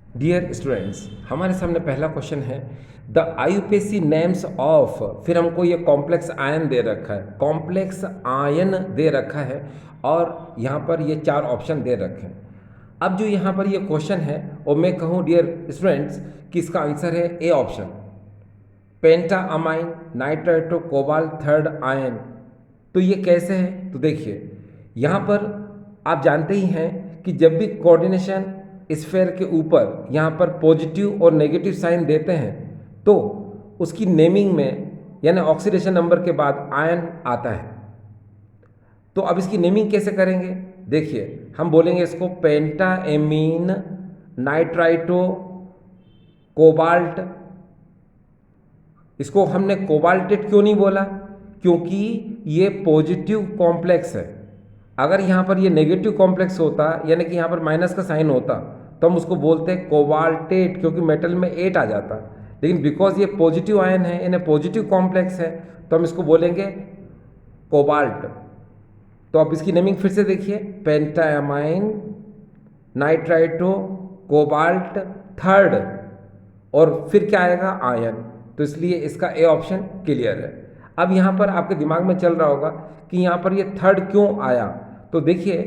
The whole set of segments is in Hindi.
डियर स्टूडेंट्स, हमारे सामने पहला क्वेश्चन है द आईयूपीएसी नेम्स ऑफ, फिर हमको ये कॉम्प्लेक्स आयन दे रखा है, कॉम्प्लेक्स आयन दे रखा है और यहाँ पर ये चार ऑप्शन दे रखे हैं। अब जो यहाँ पर ये क्वेश्चन है और मैं कहूँ डियर स्टूडेंट्स कि इसका आंसर है A option, penta amine nitrito cobalt third ion. तो ये कैसे है? तो देखिए यहाँ पर आप जानते ही हैं कि जब भी कोऑर्डिनेशन स्फेयर के ऊपर यहाँ पर पॉजिटिव और नेगेटिव साइन देते हैं तो उसकी नेमिंग में यानी ऑक्सीडेशन नंबर के बाद आयन आता है। तो अब इसकी नेमिंग कैसे करेंगे? देखिए हम बोलेंगे इसको पेंटा एमीन नाइट्राइटो कोबाल्ट। इसको हमने कोबाल्टेट क्यों नहीं बोला? क्योंकि ये पॉजिटिव कॉम्प्लेक्स है। अगर यहाँ पर ये नेगेटिव कॉम्प्लेक्स होता यानी कि यहाँ पर माइनस का साइन होता तो हम उसको बोलते हैं कोबाल्टेट, क्योंकि मेटल में 8 आ जाता। लेकिन बिकॉज ये पॉजिटिव आयन है यानी पॉजिटिव कॉम्प्लेक्स है तो हम इसको बोलेंगे कोबाल्ट। तो आप इसकी नेमिंग फिर से देखिए, पेंटामाइन नाइट्राइटो कोबाल्ट थर्ड और फिर क्या आएगा? आयन। तो इसलिए इसका ए ऑप्शन क्लियर है। अब यहाँ पर आपके दिमाग में चल रहा होगा कि यहाँ पर ये थर्ड क्यों आया। तो देखिए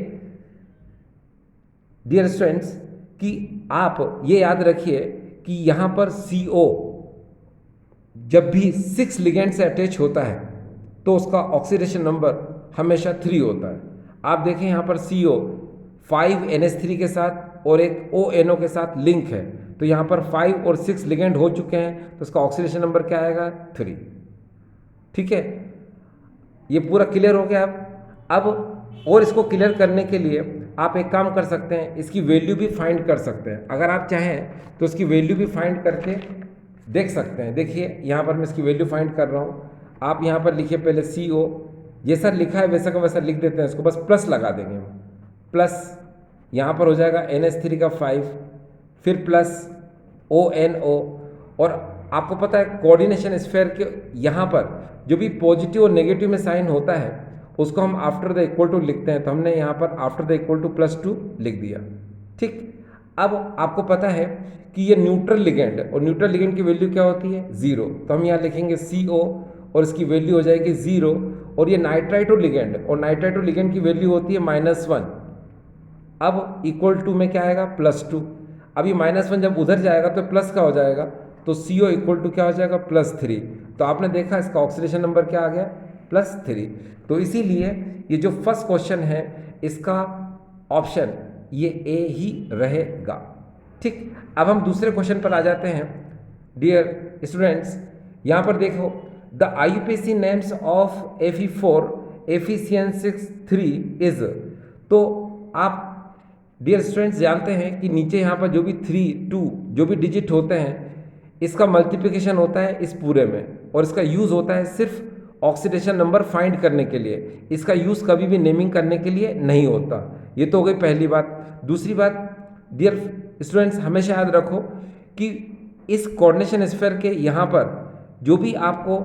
डियर स्टूडेंट्स कि आप ये याद रखिए कि यहाँ पर CO जब भी 6 लिगेंड से अटैच होता है तो उसका ऑक्सीडेशन नंबर हमेशा 3 होता है। आप देखें यहाँ पर CO 5NH3 के साथ और एक ONO के साथ लिंक है, तो यहाँ पर 5 और 6 लिगेंड हो चुके हैं तो उसका ऑक्सीडेशन नंबर क्या आएगा? 3। ठीक है, ये पूरा क्लियर हो गया। अब और इसको क्लियर करने के लिए आप एक काम कर सकते हैं, इसकी वैल्यू भी फाइंड कर सकते हैं। अगर आप चाहें तो इसकी वैल्यू भी फाइंड करके देख सकते हैं। देखिए यहाँ पर मैं इसकी वैल्यू फाइंड कर रहा हूँ। आप यहाँ पर लिखिए पहले CO, जैसा लिखा है वैसा का वैसा लिख देते हैं, इसको बस प्लस लगा देंगे हम। प्लस यहाँ पर हो जाएगा NH3 का 5, फिर प्लस ONO। और आपको पता है कोऑर्डिनेशन स्फेयर के यहाँ पर जो भी पॉजिटिव और नेगेटिव में साइन होता है उसको हम आफ्टर द इक्वल टू लिखते हैं, तो हमने यहाँ पर आफ्टर द इक्वल टू +2 लिख दिया। ठीक, अब आपको पता है कि ये न्यूट्रल लिगेंड है और न्यूट्रल लिगेंड की वैल्यू क्या होती है? 0। तो हम यहाँ लिखेंगे CO और इसकी वैल्यू हो जाएगी 0। और ये नाइट्राइटो लिगेंड और नाइट्राइटो लिगेंड की वैल्यू होती है -1। अब इक्वल टू में क्या आएगा? +2। अब ये -1 जब उधर जाएगा तो प्लस का हो जाएगा, तो CO इक्वल टू क्या हो जाएगा? +3। तो आपने देखा इसका ऑक्सीडेशन नंबर क्या आ गया? +3। तो इसीलिए ये जो फर्स्ट क्वेश्चन है इसका ऑप्शन ये ए ही रहेगा। ठीक, अब हम दूसरे क्वेश्चन पर आ जाते हैं। डियर स्टूडेंट्स, यहाँ पर देखो the IUPAC names of Fe4 Fe6 is. तो आप डियर स्टूडेंट्स जानते हैं कि नीचे यहाँ पर जो भी 3, 2 जो भी डिजिट होते हैं इसका मल्टीप्लिकेशन होता है इस पूरे में, और इसका यूज़ होता है सिर्फ ऑक्सीडेशन नंबर फाइंड करने के लिए। इसका यूज़ कभी भी नेमिंग करने के लिए नहीं होता। ये तो हो गई पहली बात। दूसरी बात डियर स्टूडेंट्स, हमेशा याद रखो कि इस कोऑर्डिनेशन स्फीयर के यहाँ पर जो भी आपको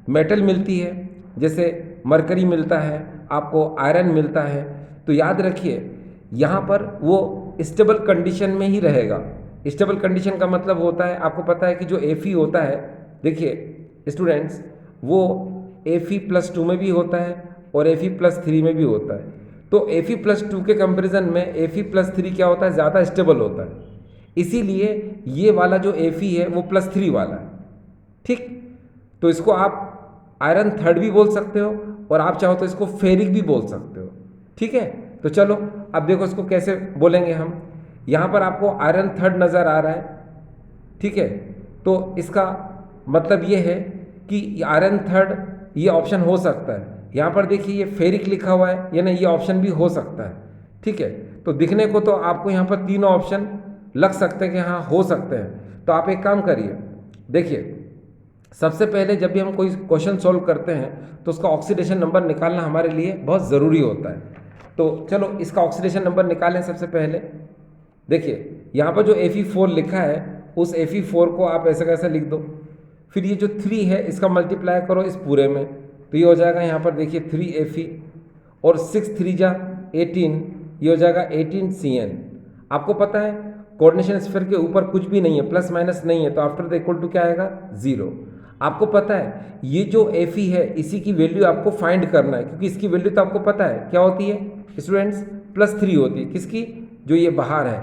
मेटल मिलती है, जैसे मरकरी मिलता है, आपको आयरन मिलता है, तो याद रखिए यहाँ पर वो स्टेबल कंडीशन में ही रहेगा। स्टेबल कंडीशन का मतलब होता है, आपको पता है कि जो Fe होता है, देखिए स्टूडेंट्स, वो Fe+2 में भी होता है और Fe+3 में भी होता है। तो Fe+2 के कंपैरिजन में Fe+3 क्या होता है? ज़्यादा स्टेबल होता है। इसीलिए ये वाला जो Fe है वो +3 वाला है। ठीक, तो इसको आप आयरन थर्ड भी बोल सकते हो और आप चाहो तो इसको फेरिक भी बोल सकते हो। ठीक है, तो चलो अब देखो इसको कैसे बोलेंगे हम। यहाँ पर आपको आयरन थर्ड नज़र आ रहा है, ठीक है, तो इसका मतलब ये है कि आयरन थर्ड ये ऑप्शन हो सकता है। यहाँ पर देखिए ये फेरिक लिखा हुआ है, यानी ये ऑप्शन भी हो सकता है। ठीक है, तो दिखने को तो आपको यहाँ पर तीनों ऑप्शन लग सकते हैं कि हाँ हो सकते हैं। तो आप एक काम करिए, देखिए सबसे पहले जब भी हम कोई क्वेश्चन सॉल्व करते हैं तो उसका ऑक्सीडेशन नंबर निकालना हमारे लिए बहुत ज़रूरी होता है। तो चलो इसका ऑक्सीडेशन नंबर निकालें। सबसे पहले देखिए यहाँ पर जो Fe4 लिखा है उस Fe4 को आप ऐसा कैसा लिख दो, फिर ये जो 3 है इसका मल्टीप्लाई करो इस पूरे में, तो ये हो जाएगा यहाँ पर देखिए 3Fe और 6 3 जा 18, ये हो जाएगा 18 CN। आपको पता है कोऑर्डिनेशन स्फीयर के ऊपर कुछ भी नहीं है, प्लस माइनस नहीं है, तो आफ्टर द इक्वल टू क्या आएगा, 0। आपको पता है ये जो Fe है इसी की वैल्यू आपको फाइंड करना है, क्योंकि इसकी वैल्यू तो आपको पता है क्या होती है स्टूडेंट्स, +3 होती है। किसकी, जो ये बाहर है।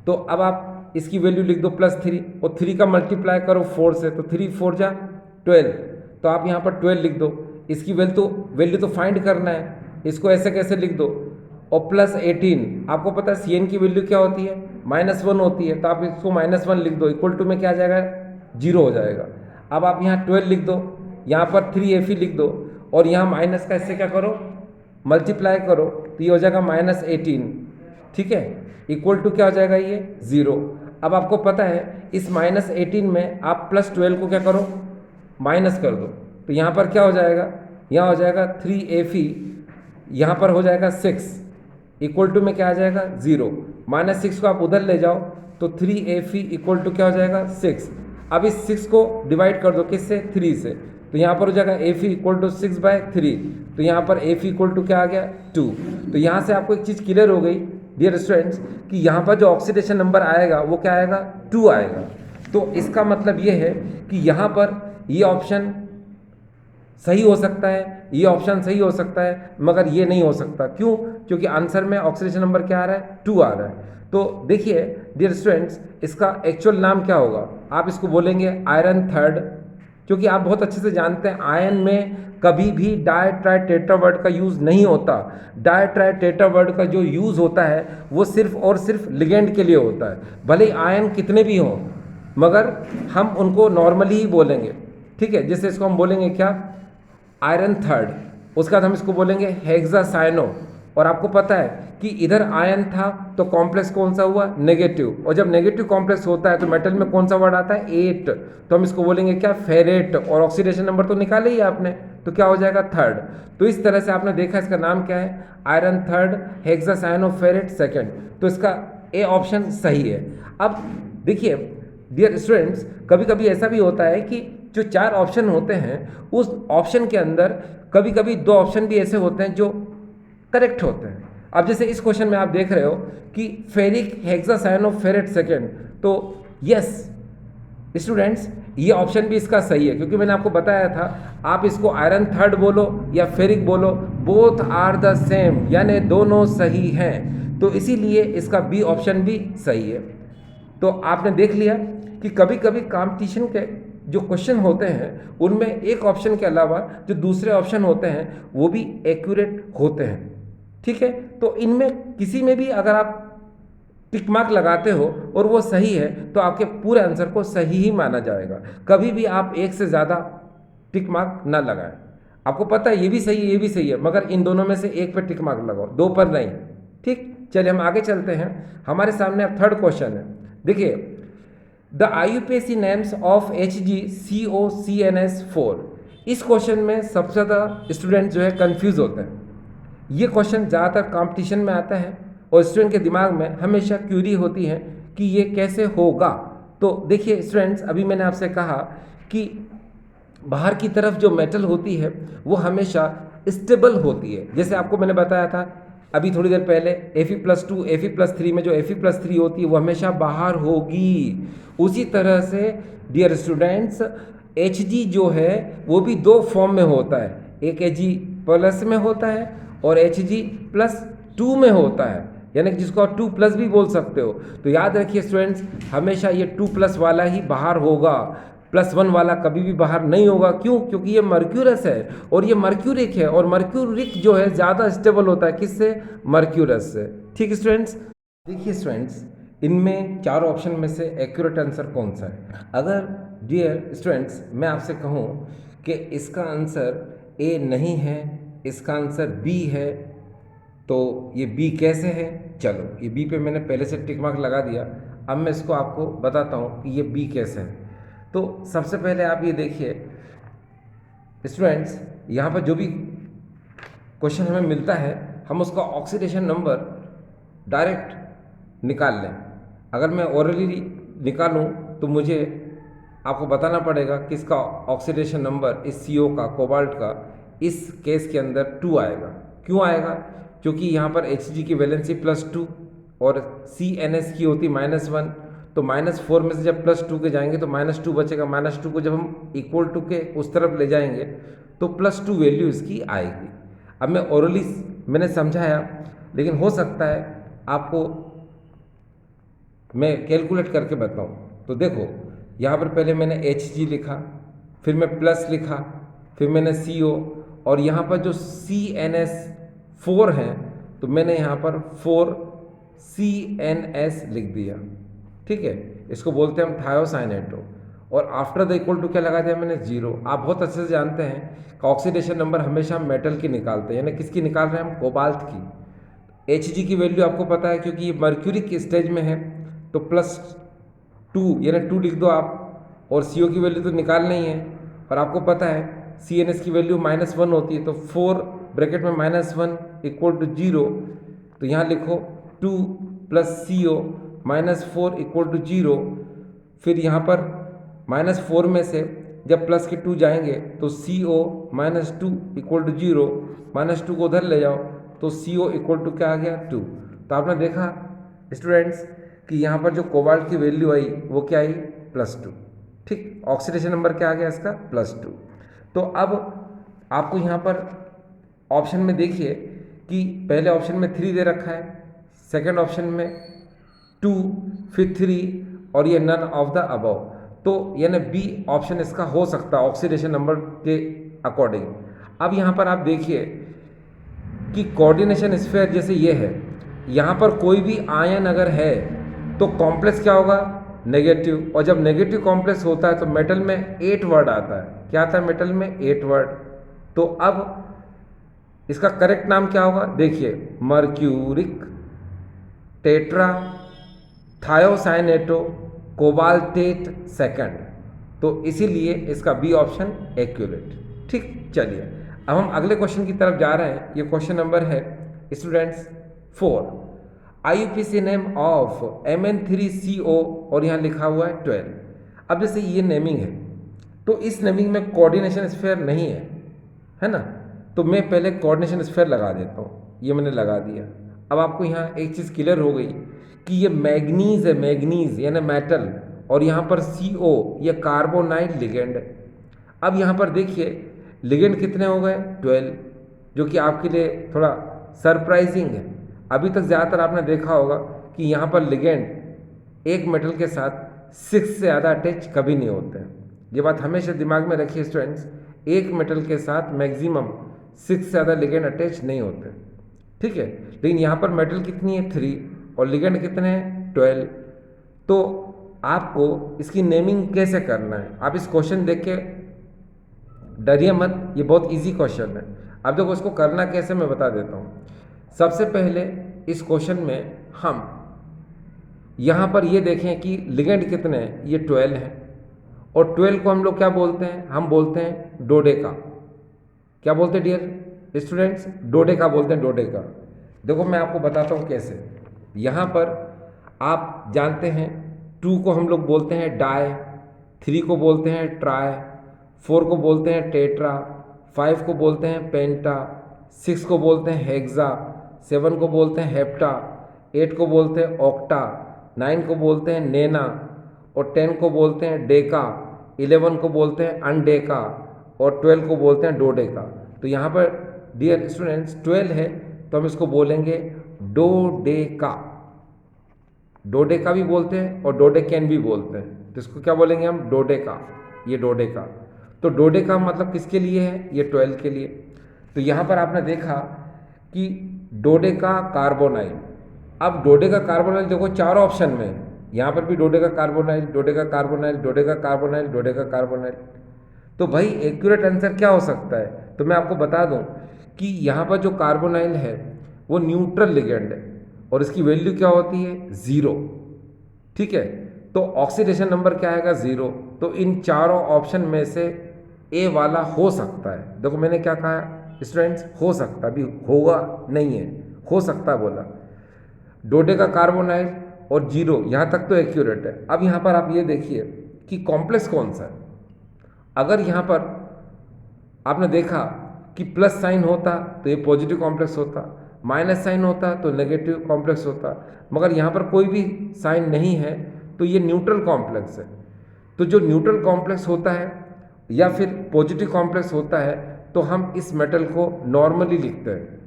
तो अब आप इसकी वैल्यू लिख दो +3 और 3 का मल्टीप्लाई करो 4 से, तो 3 4 जा 12, तो आप यहाँ पर 12 लिख दो। इसकी वैल्यू तो फाइंड करना है, इसको ऐसे कैसे लिख दो। और +18, आपको पता है Cn की वैल्यू क्या होती है, -1 होती है, तो आप इसको -1 लिख दो, इक्वल टू में क्या आ जाएगा, 0 हो जाएगा। अब आप यहाँ 12 लिख दो, यहाँ पर 3Fe लिख दो, और यहाँ माइनस का इससे क्या करो, मल्टीप्लाई करो, तो ये हो जाएगा -18, ठीक है, इक्वल टू क्या हो जाएगा ये 0। अब आपको पता है इस -18 में आप +12 को क्या करो, माइनस कर दो, तो यहाँ पर क्या हो जाएगा, यहाँ हो जाएगा 3Fe, यहाँ पर हो जाएगा 6, इक्वल टू में क्या आ जाएगा 0। -6 को आप उधर ले जाओ तो 3Fe इक्वल टू क्या हो जाएगा 6। अब इस 6 को डिवाइड कर दो किससे, 3 से, तो यहाँ पर हो जाएगा Fe इक्वल टू 6/3, तो यहाँ पर Fe इक्वल टू क्या आ गया 2। तो यहाँ से आपको एक चीज़ क्लियर हो गई डियर स्टूडेंट्स कि यहाँ पर जो ऑक्सीडेशन नंबर आएगा वो क्या आएगा, 2 आएगा। तो इसका मतलब ये है कि यहाँ पर ये ऑप्शन सही हो सकता है, ये ऑप्शन सही हो सकता है, मगर ये नहीं हो सकता। क्यों, क्योंकि आंसर में ऑक्सीडेशन नंबर क्या आ रहा है, 2 आ रहा है। तो देखिए डियर स्टूडेंट्स, इसका एक्चुअल नाम क्या होगा, आप इसको बोलेंगे आयरन थर्ड, क्योंकि आप बहुत अच्छे से जानते हैं आयन में कभी भी डाई ट्राई टेट्रा वर्ड का यूज़ नहीं होता। डाई ट्राई टेट्रा वर्ड का जो यूज़ होता है वो सिर्फ और सिर्फ लिगेंड के लिए होता है। भले ही आयन कितने भी हों, मगर हम उनको नॉर्मली ही बोलेंगे, ठीक है। जैसे इसको हम बोलेंगे क्या, आयरन थर्ड, उसके बाद हम इसको बोलेंगे हेक्सासाइनो। और आपको पता है कि इधर आयन था तो कॉम्प्लेक्स कौन सा हुआ, नेगेटिव, और जब नेगेटिव कॉम्प्लेक्स होता है तो मेटल में कौन सा वर्ड आता है, 8, तो हम इसको बोलेंगे क्या, फेरेट। और ऑक्सीडेशन नंबर तो निकाले ही आपने, तो क्या हो जाएगा, थर्ड। तो इस तरह से आपने देखा इसका नाम क्या है, iron third hexacyanoferrate second, तो इसका ए ऑप्शन सही है। अब देखिए डियर स्टूडेंट्स, कभी कभी ऐसा भी होता है कि जो 4 ऑप्शन होते हैं उस ऑप्शन के अंदर कभी कभी 2 ऑप्शन भी ऐसे होते हैं जो करेक्ट होते हैं। अब जैसे इस क्वेश्चन में आप देख रहे हो कि फेरिक हेक्सासाइनो फेरेट सेकेंड, तो यस स्टूडेंट्स ये ऑप्शन भी इसका सही है, क्योंकि मैंने आपको बताया था आप इसको आयरन थर्ड बोलो या फेरिक बोलो, बोथ आर द सेम, यानी दोनों सही हैं, तो इसीलिए इसका बी ऑप्शन भी सही है। तो आपने देख लिया कि कभी कभी कंपटीशन के जो क्वेश्चन होते हैं उनमें एक ऑप्शन के अलावा जो दूसरे ऑप्शन होते हैं वो भी एक्यूरेट होते हैं, ठीक है। तो इनमें किसी में भी अगर आप टिक मार्क लगाते हो और वो सही है तो आपके पूरे आंसर को सही ही माना जाएगा। कभी भी आप एक से ज़्यादा टिक मार्क ना लगाएं। आपको पता है ये भी सही है, ये भी सही है, मगर इन दोनों में से एक पर टिक मार्क लगाओ, 2 पर नहीं, ठीक। चलिए हम आगे चलते हैं। हमारे सामने अब थर्ड क्वेश्चन है। देखिए, the IUPAC names of HgCOCNS4। इस क्वेश्चन में सबसे ज़्यादा स्टूडेंट जो है कंफ्यूज होते हैं। ये क्वेश्चन ज़्यादातर कंपटीशन में आता है और स्टूडेंट के दिमाग में हमेशा क्यूरी होती है कि ये कैसे होगा। तो देखिए स्टूडेंट्स, अभी मैंने आपसे कहा कि बाहर की तरफ जो मेटल होती है वो हमेशा स्टेबल होती है। जैसे आपको मैंने बताया था अभी थोड़ी देर पहले, Fe+2 Fe+3 में जो Fe+3 होती है वो हमेशा बाहर होगी। उसी तरह से डियर स्टूडेंट्स Hg जो है वो भी 2 फॉर्म में होता है, एक Hg+ में होता है और Hg+2 में होता है, यानी कि जिसको आप 2+ भी बोल सकते हो। तो याद रखिए स्टूडेंट्स, हमेशा ये 2+ वाला ही बाहर होगा, +1 वाला कभी भी बाहर नहीं होगा। क्यों, क्योंकि ये मर्क्यूरस है और ये मर्क्यूरिक है, और मर्क्यूरिक जो है ज़्यादा स्टेबल होता है किससे, मर्क्यूरस से, ठीक स्टूडेंट्स। देखिए स्टूडेंट्स, इनमें 4 ऑप्शन में से एक्यूरेट आंसर कौन सा है। अगर डियर स्टूडेंट्स मैं आपसे कहूँ कि इसका आंसर ए नहीं है, इसका आंसर बी है, तो ये बी कैसे है। चलो ये बी पे मैंने पहले से टिक मार्क लगा दिया। अब मैं इसको आपको बताता हूँ कि ये बी कैसे है। तो सबसे पहले आप ये देखिए स्टूडेंट्स, यहाँ पर जो भी क्वेश्चन हमें मिलता है हम उसका ऑक्सीडेशन नंबर डायरेक्ट निकाल लें। अगर मैं ओरली निकालूं तो मुझे आपको बताना पड़ेगा कि इसका ऑक्सीडेशन नंबर इस CO का, कोबाल्ट का, इस केस के अंदर 2 आएगा। क्यों आएगा, क्योंकि यहाँ पर Hg की वैलेंसी +2 और CNS की होती -1, तो -4 में से जब +2 के जाएंगे तो -2 बचेगा। -2 को जब हम इक्वल टू के उस तरफ ले जाएंगे तो +2 वैल्यू इसकी आएगी। अब मैं ओरली मैंने समझाया, लेकिन हो सकता है आपको मैं कैलकुलेट करके बताऊं। तो देखो यहाँ पर पहले मैंने Hg लिखा, फिर मैं प्लस लिखा, फिर मैंने CO, और यहाँ पर जो CNS4 है तो मैंने यहाँ पर 4CNS लिख दिया। ठीक है, इसको बोलते हैं हम थायोसाइनेटो। और आफ्टर द इक्वल टू क्या लगा दिया मैंने? 0। आप बहुत अच्छे से जानते हैं कि ऑक्सीडेशन नंबर हमेशा हम मेटल की निकालते हैं, यानी किसकी निकाल रहे हैं हम? कोबाल्ट की। Hg की वैल्यू आपको पता है, क्योंकि ये मर्क्यूरिक स्टेज में है तो +2 यानी 2 लिख दो आप, और CO की वैल्यू तो निकालनी ही है, और आपको पता है CNS की वैल्यू -1 होती है, तो 4 ब्रैकेट में -1 इक्वल टू 0, तो यहाँ लिखो 2 + CO -4 इक्वल टू 0। फिर यहाँ पर -4 में से जब प्लस के 2 जाएंगे तो CO -2 इक्वल टू 0, -2 को उधर ले जाओ तो CO इक्वल टू क्या आ गया? 2। तो आपने देखा स्टूडेंट्स कि यहाँ पर जो कोबाल्ट की वैल्यू आई वो क्या आई? +2। ठीक, ऑक्सीडेशन नंबर क्या आ गया इसका? +2। तो अब आपको यहाँ पर ऑप्शन में देखिए कि पहले ऑप्शन में 3 दे रखा है, सेकंड ऑप्शन में 2, फिर 3, और ये नन ऑफ द अबव। तो यानी बी ऑप्शन इसका हो सकता है ऑक्सीडेशन नंबर के अकॉर्डिंग। अब यहाँ पर आप देखिए कि कोऑर्डिनेशन स्फीयर जैसे ये है, यहाँ पर कोई भी आयन अगर है तो कॉम्प्लेक्स क्या होगा? नेगेटिव। और जब नेगेटिव कॉम्प्लेक्स होता है तो मेटल में 8 वर्ड आता है। क्या आता है मेटल में? 8 वर्ड। तो अब इसका करेक्ट नाम क्या होगा? देखिए, mercuric tetra thiocyanato cobaltate second. तो इसीलिए इसका बी ऑप्शन एक्यूरेट। ठीक, चलिए अब हम अगले क्वेश्चन की तरफ जा रहे हैं। ये क्वेश्चन नंबर है students 4। IUPAC name of Mn3CO, और यहाँ लिखा हुआ है 12। अब जैसे ये नेमिंग है तो इस नेमिंग में कोऑर्डिनेशन स्फीयर नहीं है ना, तो मैं पहले कोऑर्डिनेशन स्फीयर लगा देता हूँ। ये मैंने लगा दिया। अब आपको यहाँ एक चीज़ क्लियर हो गई कि ये मैग्नीज है, मैग्नीज यानी मेटल, और यहाँ पर CO ये कार्बोनाइल लिगेंड है। अब यहाँ पर देखिए लिगेंड कितने हो गए? 12, जो कि आपके लिए थोड़ा सरप्राइजिंग है। अभी तक ज़्यादातर आपने देखा होगा कि यहाँ पर लिगेंड एक मेटल के साथ 6 से ज़्यादा अटैच कभी नहीं होते हैं। ये बात हमेशा दिमाग में रखिए स्टूडेंट्स, एक मेटल के साथ मैक्सिमम 6 से ज़्यादा लिगेंड अटैच नहीं होते। ठीक है, लेकिन यहाँ पर मेटल कितनी है? 3, और लिगेंड कितने हैं? 12। तो आपको इसकी नेमिंग कैसे करना है? आप इस क्वेश्चन देख के डरिए मत, ये बहुत इजी क्वेश्चन है। अब देखो इसको करना कैसे मैं बता देता हूँ। सबसे पहले इस क्वेश्चन में हम यहाँ पर ये देखें कि लिगेंड कितने हैं? ये 12 हैं, और 12 को हम लोग क्या बोलते हैं? हम बोलते हैं डोडेका। क्या बोलते हैं डियर स्टूडेंट्स? डोडेका बोलते हैं, डोडेका। देखो मैं आपको बताता हूँ कैसे। यहाँ पर आप जानते हैं 2 को हम लोग बोलते हैं डाई, 3 को बोलते हैं ट्राई, 4 को बोलते हैं टेट्रा, 5 को बोलते हैं पेंटा, 6 को बोलते हैं हेक्सा, 7 को बोलते हैं हेप्टा, 8 को बोलते हैं ऑक्टा, 9 को बोलते हैं नेना, और 10 को बोलते हैं डेका, 11 को बोलते हैं अनडेका, और 12 को बोलते हैं डोडेका। तो यहाँ पर डियर स्टूडेंट्स 12 है तो हम इसको बोलेंगे डोडेका। डोडेका भी बोलते हैं और डोडेकेन भी बोलते हैं, तो इसको क्या बोलेंगे हम? डोडेका। ये डोडेका। तो डोडेका मतलब किसके लिए है? ये 12 के लिए। तो यहाँ पर आपने देखा कि डोडेका कार्बोनाइल। अब डोडेका कार्बोनाइल देखो चारों ऑप्शन में है। यहाँ पर भी डोडेका कार्बोनाइल, डोडेका कार्बोनाइल, डोडेका कार्बोनाइल, डोडेका कार्बोनाइल। तो भाई एक्यूरेट आंसर क्या हो सकता है? तो मैं आपको बता दूं कि यहाँ पर जो कार्बोनाइल है वो न्यूट्रल लिगेंड है, और इसकी वैल्यू क्या होती है? 0। ठीक है, तो ऑक्सीडेशन नंबर क्या आएगा? 0। तो इन चारों ऑप्शन में से ए वाला हो सकता है। देखो मैंने क्या कहा स्टूडेंट्स? हो सकता, अभी होगा नहीं है, हो सकता बोला। डोडेका कार्बोनाइल और 0, यहाँ तक तो एक्यूरेट है। अब यहाँ पर आप ये देखिए कि कॉम्प्लेक्स कौन सा है। अगर यहाँ पर आपने देखा कि प्लस साइन होता तो ये पॉजिटिव कॉम्प्लेक्स होता, माइनस साइन होता तो नेगेटिव कॉम्प्लेक्स होता, मगर यहाँ पर कोई भी साइन नहीं है तो ये न्यूट्रल कॉम्प्लेक्स है। तो जो न्यूट्रल कॉम्प्लेक्स होता है या फिर पॉजिटिव कॉम्प्लेक्स होता है तो हम इस मेटल को नॉर्मली लिखते हैं।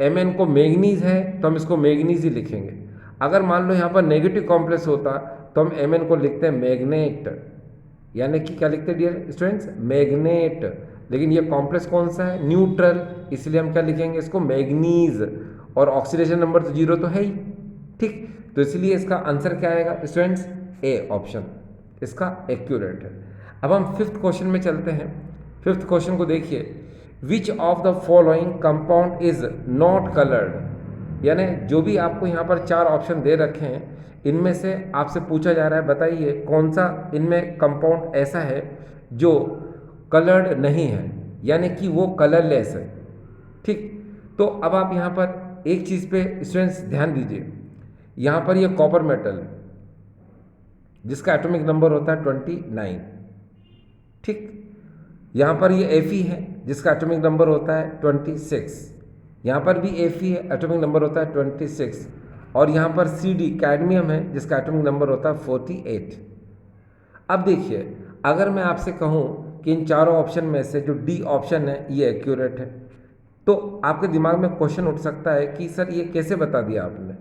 Mn को मैग्नीज है तो हम इसको मैग्नीज ही लिखेंगे। अगर मान लो यहाँ पर नेगेटिव कॉम्प्लेक्स होता तो हम Mn को लिखते हैं मैग्नेट, यानी कि क्या लिखते हैं डियर स्टूडेंट्स, मैग्नेट। लेकिन ये कॉम्प्लेक्स कौन सा है, न्यूट्रल, इसलिए हम क्या लिखेंगे इसको, मैग्नीज। और ऑक्सीडेशन नंबर तो 0 तो है ही, ठीक। तो इसलिए इसका आंसर क्या आएगा स्टूडेंट्स, ए ऑप्शन इसका एक्यूरेट है। अब हम फिफ्थ क्वेश्चन में चलते हैं। फिफ्थ क्वेश्चन को देखिए, which of the following compound is not coloured, यानी जो भी आपको यहाँ पर 4 ऑप्शन दे रखे हैं इनमें से आपसे पूछा जा रहा है बताइए कौन सा इनमें कंपाउंड ऐसा है जो कलर्ड नहीं है, यानी कि वो कलरलेस है, ठीक। तो अब आप यहाँ पर एक चीज़ पे स्टूडेंट्स ध्यान दीजिए, यहाँ पर ये कॉपर मेटल है जिसका एटॉमिक नंबर होता है 29, ठीक। यहाँ पर ये Fe है जिसका एटॉमिक नंबर होता है 26, यहाँ पर भी Fe है, एटॉमिक नंबर होता है 26, और यहाँ पर Cd कैडमियम है जिसका एटॉमिक नंबर होता है 48। अब देखिए, अगर मैं आपसे कहूँ कि इन चारों ऑप्शन में से जो डी ऑप्शन है ये एक्यूरेट है, तो आपके दिमाग में क्वेश्चन उठ सकता है कि सर ये कैसे बता दिया आपने।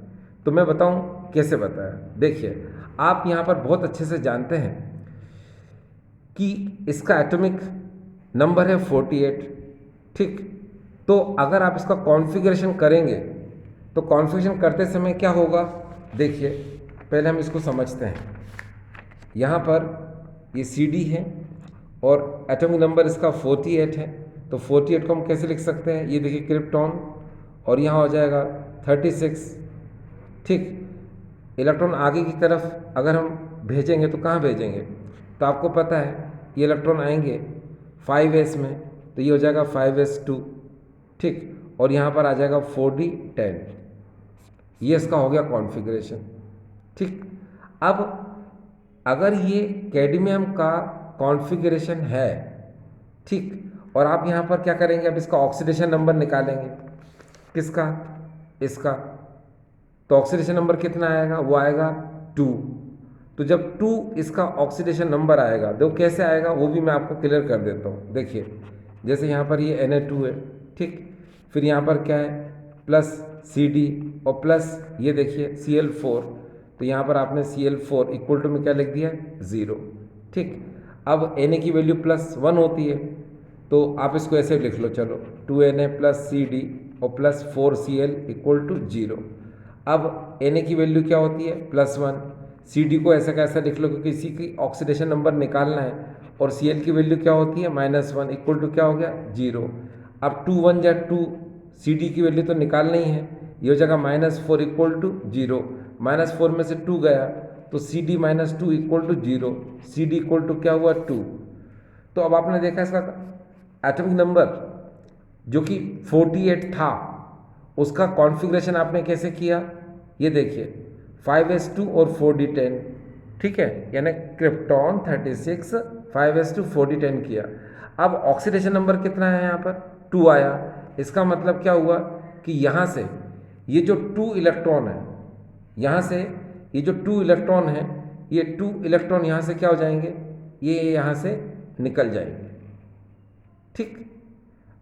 तो मैं बताऊँ कैसे बताया। देखिए, आप यहाँ पर बहुत अच्छे से जानते हैं कि इसका एटॉमिक नंबर है 48, ठीक। तो अगर आप इसका कॉन्फ़िगरेशन करेंगे तो कॉन्फ़िगरेशन करते समय क्या होगा, देखिए पहले हम इसको समझते हैं। यहाँ पर ये Cd है और एटॉमिक नंबर इसका 48 है, तो 48 को हम कैसे लिख सकते हैं, ये देखिए क्रिप्टॉन, और यहाँ हो जाएगा 36, ठीक। इलेक्ट्रॉन आगे की तरफ अगर हम भेजेंगे तो कहाँ भेजेंगे, तो आपको पता है ये इलेक्ट्रॉन आएंगे 5s में, तो ये हो जाएगा 5s2, ठीक। और यहाँ पर आ जाएगा 4d10, ये इसका हो गया कॉन्फ़िगरेशन, ठीक। अब अगर ये कैडमियम का कॉन्फ़िगरेशन है, ठीक, और आप यहाँ पर क्या करेंगे, अब इसका ऑक्सीडेशन नंबर निकालेंगे, किसका, इसका, तो ऑक्सीडेशन नंबर कितना आएगा, वो आएगा 2। तो जब 2 इसका ऑक्सीडेशन नंबर आएगा, देखो कैसे आएगा वो भी मैं आपको क्लियर कर देता हूँ। देखिए, जैसे यहाँ पर ये Na2 है, ठीक, फिर यहाँ पर क्या है प्लस Cd और प्लस ये देखिए Cl4, तो यहाँ पर आपने Cl4 इक्वल टू में क्या लिख दिया, 0, ठीक। अब Na की वैल्यू +1 होती है, तो आप इसको ऐसे लिख लो, चलो 2Na प्लस Cd और प्लस 4Cl इक्वल टू 0। अब Na की वैल्यू क्या होती है, +1, Cd को ऐसा कैसा लिख लो क्योंकि इसी की ऑक्सीडेशन नंबर निकालना है, और Cl की वैल्यू क्या होती है, -1 इक्वल टू क्या हो गया, 0। अब 2 1 जा 2, Cd की वैल्यू तो निकालना ही है, ये हो जाएगा -4 इक्वल टू 0, -4 में से 2 गया तो Cd -2 equal to 0, Cd equal to क्या हुआ, 2। तो अब आपने देखा इसका एटॉमिक नंबर जो कि 48 था उसका कॉन्फ़िगरेशन आपने कैसे किया, ये देखिए 5s2 और 4d10, ठीक है, यानी क्रिप्टॉन 36 5s2 4d10 किया। अब ऑक्सीडेशन नंबर कितना है, यहाँ पर 2 आया, इसका मतलब क्या हुआ कि यहाँ से ये जो 2 इलेक्ट्रॉन है, यहाँ से ये जो 2 इलेक्ट्रॉन है, ये 2 इलेक्ट्रॉन यहाँ से क्या हो जाएंगे, ये यहाँ से निकल जाएंगे, ठीक।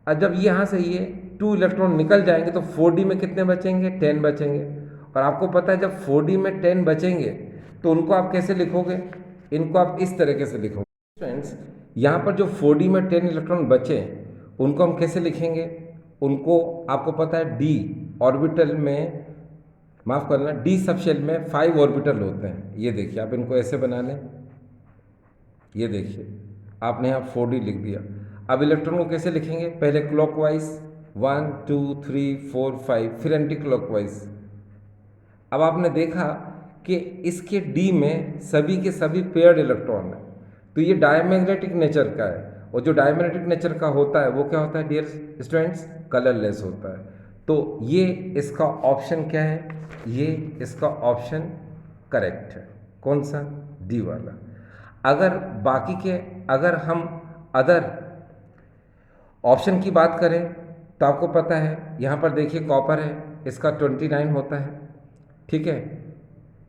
अब जब यहाँ से ये 2 इलेक्ट्रॉन निकल जाएंगे तो 4d में कितने बचेंगे, 10 बचेंगे। और आपको पता है जब 4d में 10 बचेंगे तो उनको आप कैसे लिखोगे, इनको आप इस तरीके से लिखोगे फ्रेंड्स। यहाँ पर जो 4d में 10 इलेक्ट्रॉन बचे उनको हम कैसे लिखेंगे, उनको आपको पता है d ऑर्बिटल में, माफ़ करना, d सबशेल में 5 ऑर्बिटल होते हैं। ये देखिए आप इनको ऐसे बना लें, ये देखिए आपने यहाँ 4d लिख दिया। अब इलेक्ट्रॉन को कैसे लिखेंगे, पहले क्लॉकवाइज 1 2 3 4 5, फिर एंटी क्लॉकवाइज। अब आपने देखा कि इसके D में सभी के सभी पेयर्ड इलेक्ट्रॉन है, तो ये डायमैग्नेटिक नेचर का है, और जो डायमैग्नेटिक नेचर का होता है वो क्या होता है डियर स्टूडेंट्स, कलरलेस होता है। तो ये इसका ऑप्शन क्या है, ये इसका ऑप्शन करेक्ट है, कौन सा, डी वाला। अगर बाकी के, अगर हम अदर ऑप्शन की बात करें तो आपको पता है यहाँ पर देखिए कॉपर है, इसका 29 होता है, ठीक है।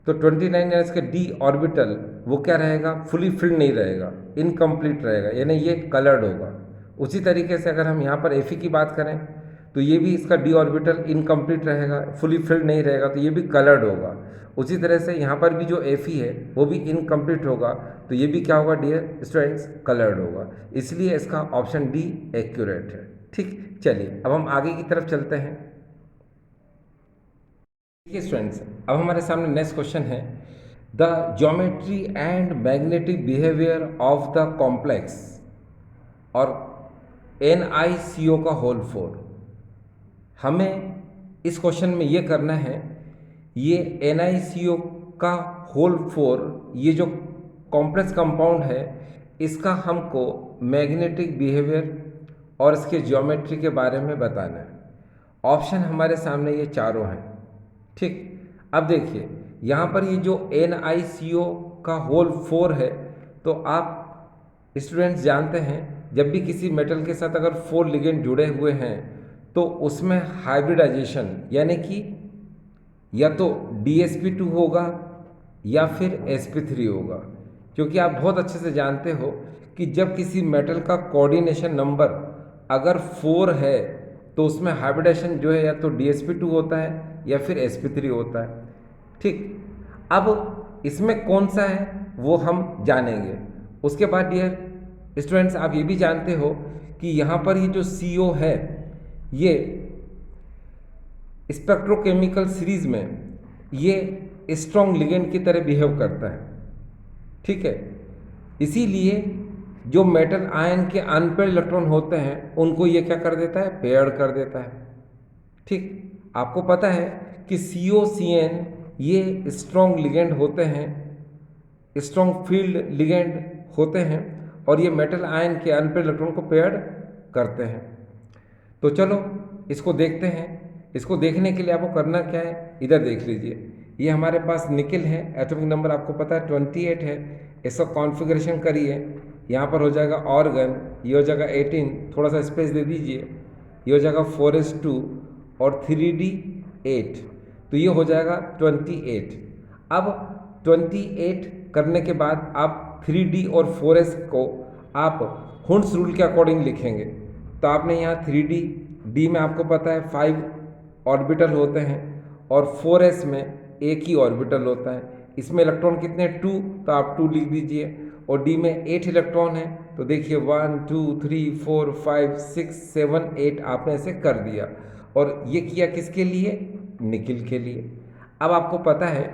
तो 29 या इसका डी ऑर्बिटल वो क्या रहेगा, फुली फिल्ड नहीं रहेगा, इनकम्प्लीट रहेगा, यानी ये कलर्ड होगा। उसी तरीके से अगर हम यहाँ पर Fe की बात करें तो ये भी इसका डी ऑर्बिटल इनकम्प्लीट रहेगा, फुली फिल्ड नहीं रहेगा, तो ये भी कलर्ड होगा। उसी तरह से यहाँ पर भी जो Fe है वो भी इनकम्प्लीट होगा, तो ये भी क्या होगा डियर स्टूडेंट्स, कलर्ड होगा। इसलिए इसका ऑप्शन डी एक्यूरेट है। ठीक, चलिए अब हम आगे की तरफ चलते हैं। देखिए स्टूडेंट्स, अब हमारे सामने नेक्स्ट क्वेश्चन है, the geometry and magnetic behaviour of the complex और NiCO का होल 4। हमें इस क्वेश्चन में ये करना है, ये NiCO का होल 4, ये जो कॉम्प्लेक्स कंपाउंड है, इसका हमको मैग्नेटिक बिहेवियर और इसके ज्योमेट्री के बारे में बताना है। ऑप्शन हमारे सामने ये चारों हैं, ठीक। अब देखिए यहाँ पर ये जो NiCO का होल 4 है, तो आप स्टूडेंट्स जानते हैं जब भी किसी मेटल के साथ अगर 4 लिगेंड जुड़े हुए हैं तो उसमें हाइब्रिडाइजेशन यानी कि या तो DsP2 होगा या फिर sp3 होगा, क्योंकि आप बहुत अच्छे से जानते हो कि जब किसी मेटल का कोऑर्डिनेशन नंबर अगर 4 है तो उसमें हाइब्रिडाइजेशन जो है या तो DsP2 होता है या फिर sp3 होता है, ठीक। अब इसमें कौन सा है वो हम जानेंगे। उसके बाद डियर स्टूडेंट्स, आप ये भी जानते हो कि यहाँ पर ये जो CO है ये स्पेक्ट्रोकेमिकल सीरीज में ये स्ट्रॉन्ग लिगेंड की तरह बिहेव करता है, ठीक है। इसीलिए जो मेटल आयन के अनपेयर्ड इलेक्ट्रॉन होते हैं उनको ये क्या कर देता है, पेयर्ड कर देता है, ठीक। आपको पता है कि COCN ये स्ट्रॉन्ग लिगेंड होते हैं, स्ट्रॉन्ग फील्ड लिगेंड होते हैं, और ये मेटल आयन के अनपेयर्ड इलेक्ट्रॉन को पेयर्ड करते हैं। तो चलो इसको देखते हैं। इसको देखने के लिए आपको करना क्या है, इधर देख लीजिए, ये हमारे पास निकिल है, एटॉमिक नंबर आपको पता है 28 है। इसका कॉन्फ़िगरेशन करिए, यहाँ पर हो जाएगा ऑर्गन, ये हो जाएगा 18, थोड़ा सा स्पेस दे दीजिए, ये हो जाएगा 4s2 और 3d8, तो ये हो जाएगा 28। अब 28 करने के बाद आप 3d और 4s को आप हुंड्स रूल के अकॉर्डिंग लिखेंगे। तो आपने यहाँ 3d, d में आपको पता है 5 ऑर्बिटल होते हैं और 4s में एक ही ऑर्बिटल होता है। इसमें इलेक्ट्रॉन कितने 2, तो आप 2 लिख दीजिए, और d में 8 इलेक्ट्रॉन है, तो देखिए 1 2 3 4 5 6 7 8 आपने ऐसे कर दिया, और ये किया किसके लिए, निकिल के लिए। अब आपको पता है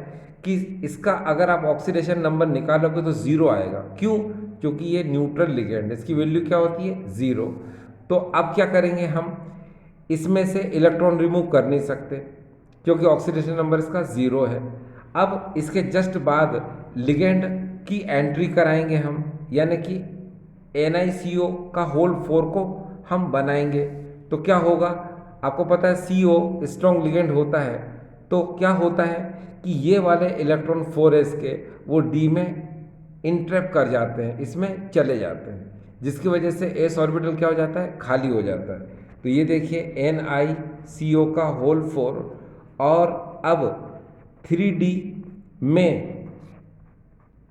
कि इसका अगर आप ऑक्सीडेशन नंबर निकालोगे तो 0 आएगा, क्यों, क्योंकि ये न्यूट्रल लिगेंड है, इसकी वैल्यू क्या होती है, 0। तो अब क्या करेंगे हम, इसमें से इलेक्ट्रॉन रिमूव कर नहीं सकते क्योंकि ऑक्सीडेशन नंबर इसका 0 है। अब इसके जस्ट बाद लिगेंड की एंट्री कराएंगे हम, यानी कि NiCO का होल 4 को हम बनाएंगे। तो क्या होगा, आपको पता है CO स्ट्रॉन्ग लिगेंड होता है, तो क्या होता है कि ये वाले इलेक्ट्रॉन 4s के वो D में इंट्रैप कर जाते हैं, इसमें चले जाते हैं, जिसकी वजह से s ऑर्बिटल क्या हो जाता है, खाली हो जाता है। तो ये देखिए NiCO का होल 4, और अब 3d में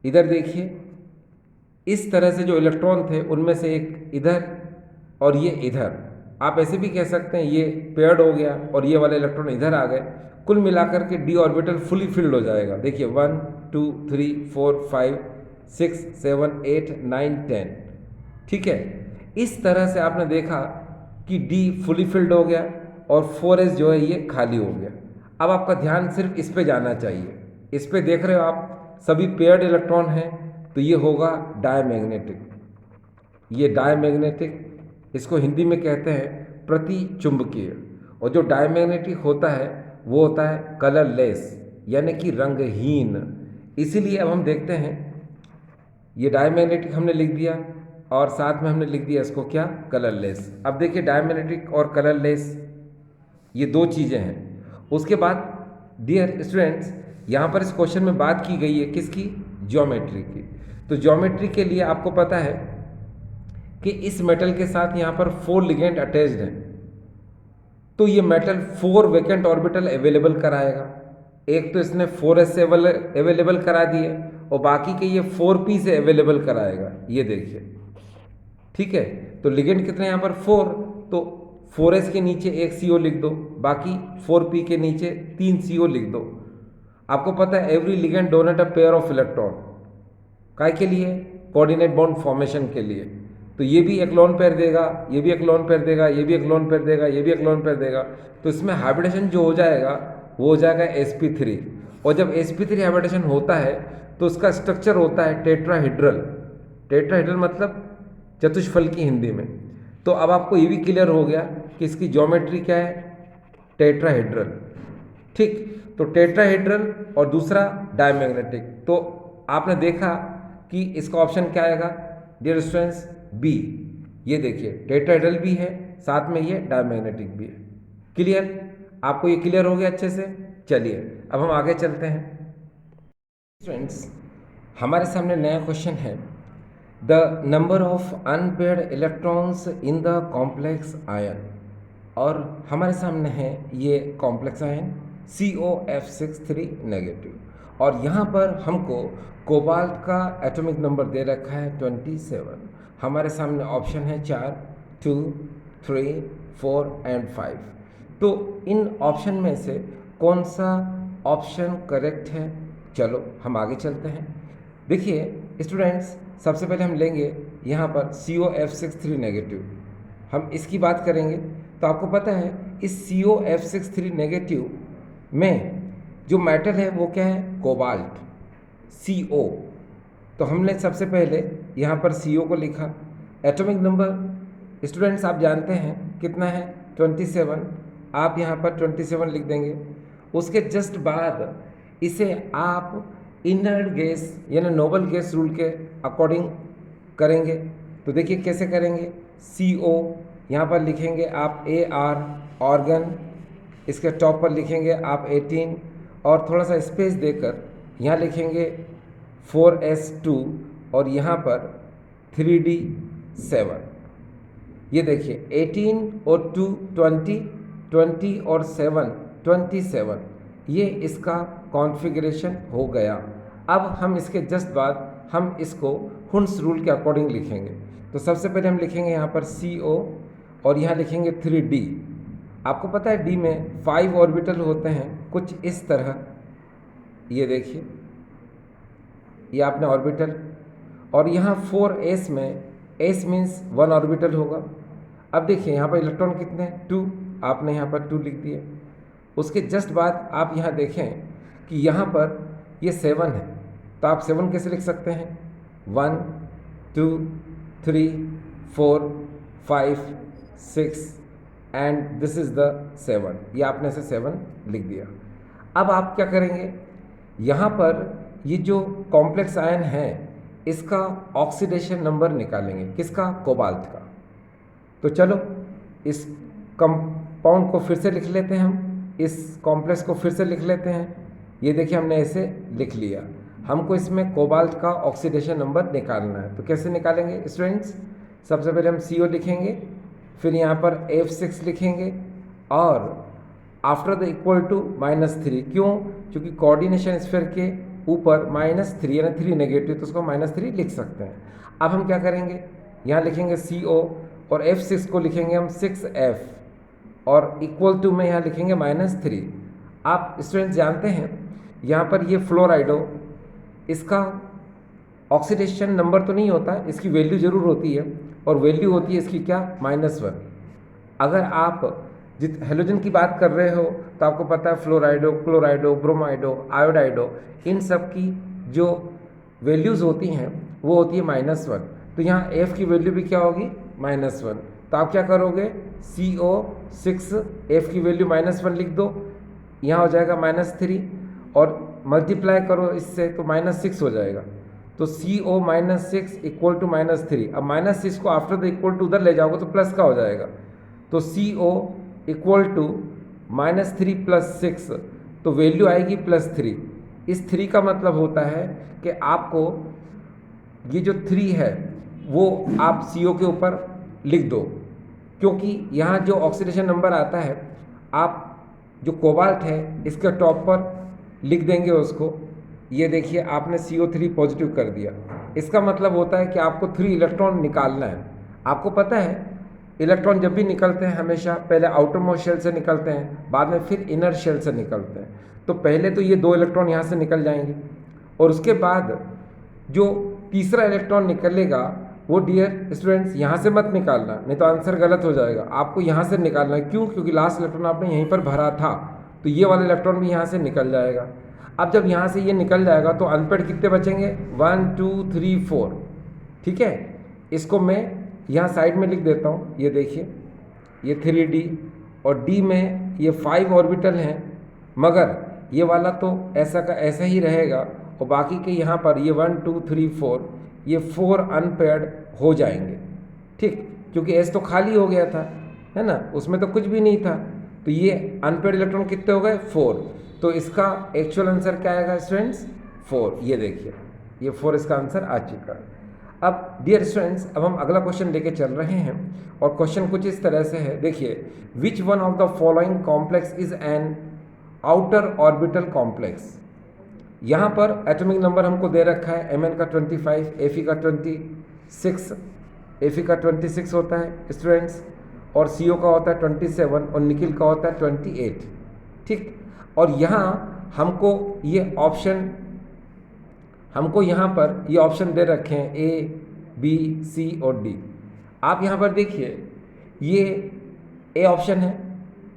इधर देखिए इस तरह से जो इलेक्ट्रॉन थे उनमें से एक इधर और ये इधर, आप ऐसे भी कह सकते हैं ये पेयर्ड हो गया और ये वाले इलेक्ट्रॉन इधर आ गए, कुल मिलाकर के d ऑर्बिटल फुली फिल्ड हो जाएगा। देखिए 1 2 3 4 5 6 7 8 9 10, ठीक है। इस तरह से आपने देखा कि d फुली फिल्ड हो गया और 4s जो है ये खाली हो गया। अब आपका ध्यान सिर्फ इस पे जाना चाहिए, इस पे देख रहे हो आप सभी पेयर्ड इलेक्ट्रॉन हैं, तो ये होगा डायमैग्नेटिक, ये डायमैग्नेटिक, इसको हिंदी में कहते हैं प्रति चुंबकीय। और जो डायमैग्नेटिक होता है वो होता है कलरलेस, यानी कि रंगहीन। इसीलिए अब हम देखते हैं, ये डायमैग्नेटिक हमने लिख दिया और साथ में हमने लिख दिया इसको क्या, कलरलेस। अब देखिए डायमैग्नेटिक और कलरलेस ये दो चीज़ें हैं। उसके बाद डियर स्टूडेंट्स, यहाँ पर इस क्वेश्चन में बात की गई है किसकी, ज्योमेट्री की। तो ज्योमेट्री के लिए आपको पता है कि इस मेटल के साथ यहाँ पर 4 लिगेंड अटैच्ड हैं, तो ये मेटल 4 वैकेंट ऑर्बिटल अवेलेबल कराएगा। एक तो इसने 4s से अवेलेबल करा दिए और बाकी के ये 4p से अवेलेबल कराएगा, ये देखिए, ठीक है। तो लिगेंड कितने यहाँ पर 4, तो 4s के नीचे एक CO लिख दो, बाकी 4p के नीचे 3 CO लिख दो। आपको पता है every ligand donate a pair of electron, काय के लिए? कोऑर्डिनेट बॉन्ड फॉर्मेशन के लिए। तो ये भी एक लोन पेयर देगा, ये भी एक लोन पेयर देगा, ये भी एक लोन पेयर देगा, ये भी एक लोन पेयर देगा। तो इसमें हाइब्रिडेशन जो हो जाएगा वो हो जाएगा sp3। और जब sp3 हाइब्रिडेशन होता है तो उसका स्ट्रक्चर होता है टेट्राहेड्रल। टेट्राहेड्रल मतलब चतुष्फल की हिंदी में। तो अब आपको ये भी क्लियर हो गया कि इसकी ज्योमेट्री क्या है, टेट्राहेड्रल, ठीक। तो टेट्राहेड्रल और दूसरा डायमैग्नेटिक। तो आपने देखा कि इसका ऑप्शन क्या आएगा डियर स्टूडेंट्स, बी। ये देखिए टेट्राहेड्रल भी है, साथ में ये डायमैग्नेटिक भी है। क्लियर? आपको ये क्लियर हो गया अच्छे से? चलिए अब हम आगे चलते हैं। स्टूडेंट्स हमारे सामने नया क्वेश्चन है, the number of unpaired electrons in the complex ion. और हमारे सामने है ये कॉम्प्लेक्स आयन COF63 नेगेटिव, और यहाँ पर हमको कोबाल्ट का एटॉमिक नंबर दे रखा है 27। हमारे सामने ऑप्शन है 4, 2, 3, 4 एंड 5। तो इन ऑप्शन में से कौन सा ऑप्शन करेक्ट है? चलो हम आगे चलते हैं। देखिए स्टूडेंट्स, सबसे पहले हम लेंगे यहाँ पर COF63 नेगेटिव, हम इसकी बात करेंगे। तो आपको पता है इस COF63 नेगेटिव में जो मेटल है वो क्या है? Cobalt, CO। तो हमने सबसे पहले यहाँ पर CO को लिखा। एटॉमिक नंबर स्टूडेंट्स आप जानते हैं कितना है? 27। आप यहाँ पर 27 लिख देंगे। उसके जस्ट बाद इसे आप इनर्ट गैस यानी नोबल गैस रूल के अकॉर्डिंग करेंगे। तो देखिए कैसे करेंगे। CO यहाँ पर लिखेंगे आप AR ऑर्गन, इसके टॉप पर लिखेंगे आप 18 और थोड़ा सा स्पेस देकर यहाँ लिखेंगे 4s2 और यहाँ पर 3d7। ये देखिए 18 और 2 20, 20 और 7 27, ये इसका कॉन्फ़िगरेशन हो गया। अब हम इसके जस्ट बाद हम इसको हुन्स रूल के अकॉर्डिंग लिखेंगे। तो सबसे पहले हम लिखेंगे यहाँ पर CO और यहाँ लिखेंगे 3d। आपको पता है D में 5 ऑर्बिटल होते हैं कुछ इस तरह, ये देखिए ये आपने ऑर्बिटल, और यहाँ 4s में s मीन्स 1 ऑर्बिटल होगा। अब देखिए यहाँ पर इलेक्ट्रॉन कितने हैं? 2, आपने यहाँ पर 2 लिख दिए। उसके जस्ट बाद आप यहाँ देखें कि यहाँ पर ये 7 है, तो आप 7 कैसे लिख सकते हैं? 1 2 3 4 5 6 एंड दिस इज़ द 7। ये आपने ऐसे 7 लिख दिया। अब आप क्या करेंगे, यहाँ पर ये जो कॉम्प्लेक्स आयन है इसका ऑक्सीडेशन नंबर निकालेंगे। किसका? कोबाल्ट का। तो चलो इस कंपाउंड को फिर से लिख लेते हैं, हम इस कॉम्प्लेक्स को फिर से लिख लेते हैं। ये देखिए हमने ऐसे लिख लिया। हमको इसमें कोबाल्ट का ऑक्सीडेशन नंबर निकालना है। तो कैसे निकालेंगे स्टूडेंट्स? सबसे पहले हम CO लिखेंगे, फिर यहाँ पर F6 लिखेंगे और आफ्टर द इक्वल टू -3। क्यों? क्योंकि कोऑर्डिनेशन स्फीयर के ऊपर -3 यानी 3 नेगेटिव, तो उसको -3 लिख सकते हैं। अब हम क्या करेंगे, यहाँ लिखेंगे CO और F6 को लिखेंगे हम 6F और इक्वल टू में यहाँ लिखेंगे -3। आप स्टूडेंट्स जानते हैं यहाँ पर ये फ्लोराइडो, इसका ऑक्सीडेशन नंबर तो नहीं होता, इसकी वैल्यू ज़रूर होती है, और वैल्यू होती है इसकी क्या? -1। अगर आप हेलोजन की बात कर रहे हो तो आपको पता है फ्लोराइडो, क्लोराइडो, ब्रोमाइडो, आयोडाइडो, इन सब की जो वैल्यूज़ होती हैं वो होती है -1। तो यहाँ F की वैल्यू भी क्या होगी? -1। तो आप क्या करोगे, CO6 F की वैल्यू -1 लिख दो, यहाँ हो जाएगा -3 और मल्टीप्लाई करो इससे तो -6 हो जाएगा। तो CO -6 इक्वल टू -3। अब -6 को आफ्टर द इक्वल टू उधर ले जाओगे तो प्लस का हो जाएगा। तो CO इक्वल टू -3 + 6, तो वैल्यू आएगी +3। इस 3 का मतलब होता है कि आपको ये जो 3 है वो आप CO के ऊपर लिख दो, क्योंकि यहाँ जो ऑक्सीडेशन नंबर आता है आप जो कोबाल्ट है इसके टॉप पर लिख देंगे उसको। ये देखिए आपने CO3 पॉजिटिव कर दिया। इसका मतलब होता है कि आपको 3 इलेक्ट्रॉन निकालना है। आपको पता है इलेक्ट्रॉन जब भी निकलते हैं हमेशा पहले आउटर मोस्ट शेल से निकलते हैं, बाद में फिर इनर शेल से निकलते हैं। तो पहले तो ये 2 इलेक्ट्रॉन यहाँ से निकल जाएंगे और उसके बाद जो तीसरा इलेक्ट्रॉन निकलेगा वो डियर स्टूडेंट्स यहाँ से मत निकालना, नहीं तो आंसर गलत हो जाएगा। आपको यहाँ से निकालना है। क्यों? क्योंकि लास्ट इलेक्ट्रॉन आपने यहीं पर भरा था, तो ये वाला इलेक्ट्रॉन भी यहाँ से निकल जाएगा। अब जब यहाँ से ये निकल जाएगा तो अनपेड कितने बचेंगे? 1 2 3 4। ठीक है, इसको मैं यहाँ साइड में लिख देता हूँ। ये देखिए ये 3D और D में ये 5 ऑर्बिटल हैं, मगर ये वाला तो ऐसा का ऐसा ही रहेगा और बाकी के यहाँ पर ये 1 2 3 4 ये 4 अनपेयर्ड हो जाएंगे। ठीक, क्योंकि S तो खाली हो गया था, है ना, उसमें तो कुछ भी नहीं था। तो ये अनपेयर्ड इलेक्ट्रॉन कितने हो गए? 4। तो इसका एक्चुअल आंसर क्या आएगा स्टूडेंट्स? 4। ये देखिए ये 4 इसका आंसर आ चुका है। अब डियर स्टूडेंट्स अब हम अगला क्वेश्चन लेके चल रहे हैं और क्वेश्चन कुछ इस तरह से है। देखिए, which one of the following complex is an outer orbital complex. यहाँ पर एटॉमिक नंबर हमको दे रखा है Mn का 25, Fe का 26, Fe का 26 होता है स्टूडेंट्स, और CO का होता है 27 और निकिल का होता है 28। ठीक, और यहाँ हमको ये ऑप्शन यहाँ पर ये ऑप्शन दे रखे हैं A, B, C और D। आप यहाँ पर देखिए ये A ऑप्शन है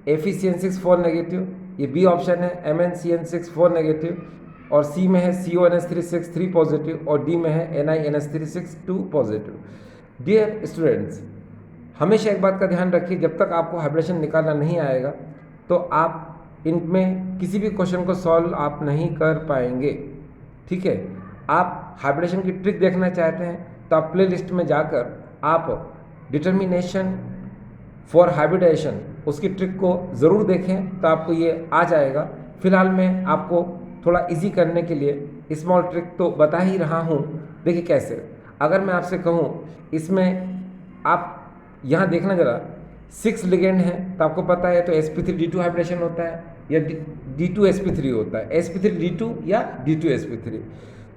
FeCN6 4 नेगेटिव, ये B ऑप्शन है MnCN6 4 नेगेटिव, और C में है CONS36 3 पॉजिटिव और D में है NiNS36 2 पॉजिटिव। डियर स्टूडेंट्स हमेशा एक बात का ध्यान रखिए, जब तक आपको हाइब्रिडेशन निकालना नहीं आएगा तो आप इनमें किसी भी क्वेश्चन को सॉल्व आप नहीं कर पाएंगे। ठीक है, आप हाइब्रिडेशन की ट्रिक देखना चाहते हैं तो आप प्ले लिस्ट में जाकर आप डिटर्मिनेशन फॉर हाइब्रिडेशन उसकी ट्रिक को ज़रूर देखें, तो आपको ये आ जाएगा। फिलहाल मैं आपको थोड़ा इजी करने के लिए स्मॉल ट्रिक तो बता ही रहा हूँ। देखिए कैसे, अगर मैं आपसे कहूँ इसमें आप यहाँ देखना ज़रा 6 लिगेंड है तो आपको पता है तो sp3d2 हाइब्रिडेशन होता है या d2sp3 होता है, sp3d2 या d2sp3।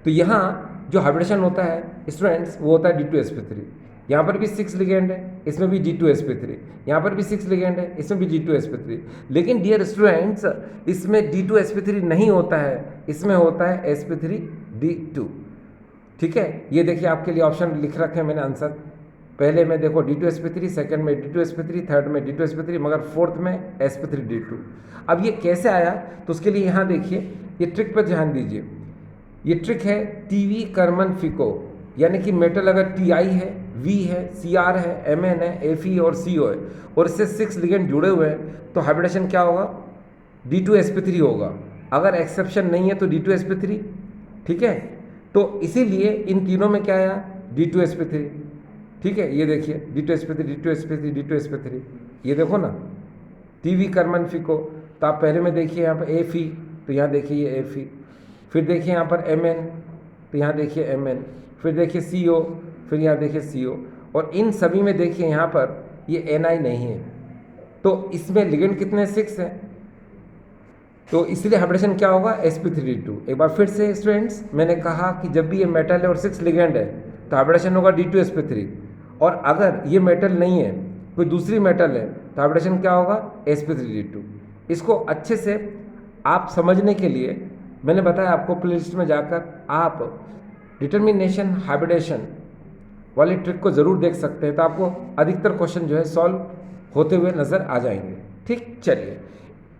तो यहाँ जो हाइब्रिडेशन होता है स्टूडेंट्स वो होता है d2sp3। यहाँ पर भी 6 लिगेंड है, इसमें भी d2sp3, यहाँ पर भी 6 लिगेंड है, इसमें भी d2sp3। लेकिन डियर स्टूडेंट्स इसमें d2sp3 नहीं होता है, इसमें होता है sp3d2। ठीक है, ये देखिए आपके लिए ऑप्शन लिख रखे हैं मैंने आंसर। पहले में देखो d2sp3, सेकंड में d2sp3, थर्ड में d2sp3, मगर फोर्थ में sp3d2। अब ये कैसे आया तो उसके लिए यहाँ देखिए ये ट्रिक पर ध्यान दीजिए। ये ट्रिक है टीवी कर्मन फिको, यानी कि मेटल अगर Ti है, V है, Cr है, Mn है, Fe और Co है और इससे 6 लिगेंड जुड़े हुए हैं तो हाइब्रिडेशन क्या होगा? d2sp3 होगा। अगर एक्सेप्शन नहीं है तो d2sp3। ठीक है, तो इसीलिए इन तीनों में क्या आया? d2sp3। ठीक है, ये देखिए d2sp3 d2sp3 d2sp3, ये देखो ना टीवी कर्मन फिको। तो आप पहले में देखिए यहाँ पर Fe, तो यहाँ देखिए ये Fe, फिर देखिए यहाँ पर Mn, तो यहाँ देखिए Mn, फिर देखिए CO, फिर यहाँ देखिए CO, और इन सभी में देखिए यहाँ पर ये Ni नहीं है, तो इसमें लिगेंड कितने? 6 है, तो इसलिए हाइब्रिडेशन क्या होगा? sp3d2। एक बार फिर से स्टूडेंट्स मैंने कहा कि जब भी ये मेटल है और 6 लिगेंड है तो हाइब्रिडेशन होगा d2sp3, और अगर ये मेटल नहीं है कोई दूसरी मेटल है तो हाइब्रिडेशन क्या होगा? sp3d2। इसको अच्छे से आप समझने के लिए मैंने बताया आपको प्लेलिस्ट में जाकर आप डिटर्मिनेशन हाइब्रिडेशन वाली ट्रिक को ज़रूर देख सकते हैं, तो आपको अधिकतर क्वेश्चन जो है सॉल्व होते हुए नज़र आ जाएंगे। ठीक, चलिए